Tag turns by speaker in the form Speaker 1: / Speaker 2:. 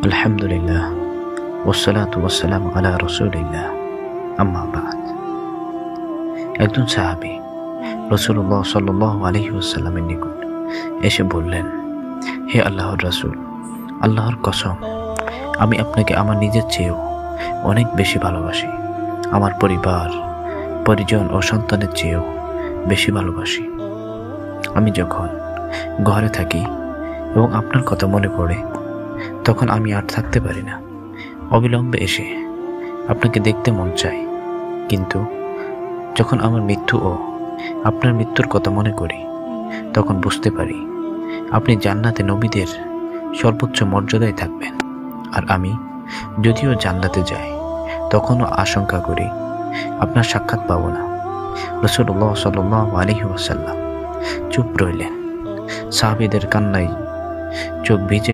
Speaker 1: আলহামদুলিল্লাহ ওয়াসসালাতু ওয়াসসালামু আলা রাসূলিল্লাহ আম্মা বাদ। একজন সাহাবী রাসূলুল্লাহ সাল্লাল্লাহু আলাইহি ওয়াসাল্লামের নিকট এসে বললেন, হে আল্লাহর রাসূল, আল্লাহর কসম, আমি আপনাকে আমার নিজের চেয়েও অনেক বেশি ভালোবাসি। আমার পরিবার, পরিজন ও সন্তানের চেয়েও বেশি ভালোবাসি। আমি যখন ঘরে থাকি এবং আপনার কথা মনে পড়ে, তখন আমি আর থাকতে পারি না। অবিলম্বে এসে আপনাকে দেখতে মন চায়। কিন্তু যখন আমার মৃত্যু ও আপনার মৃত্যুর কথা মনে করি, তখন বুঝতে পারি আপনি জান্নাতে নবীদের সর্বোচ্চ মর্যাদায় থাকবেন। আর আমি যদিও জান্নাতে যাই, তখনও আশঙ্কা করি আপনার সাক্ষাৎ পাব না। রাসূলুল্লাহ সাল্লাল্লাহু আলাইহি ওয়াসাল্লাম চুপ রইলেন। সাহাবীদের কান্নায় চোখ ভিজে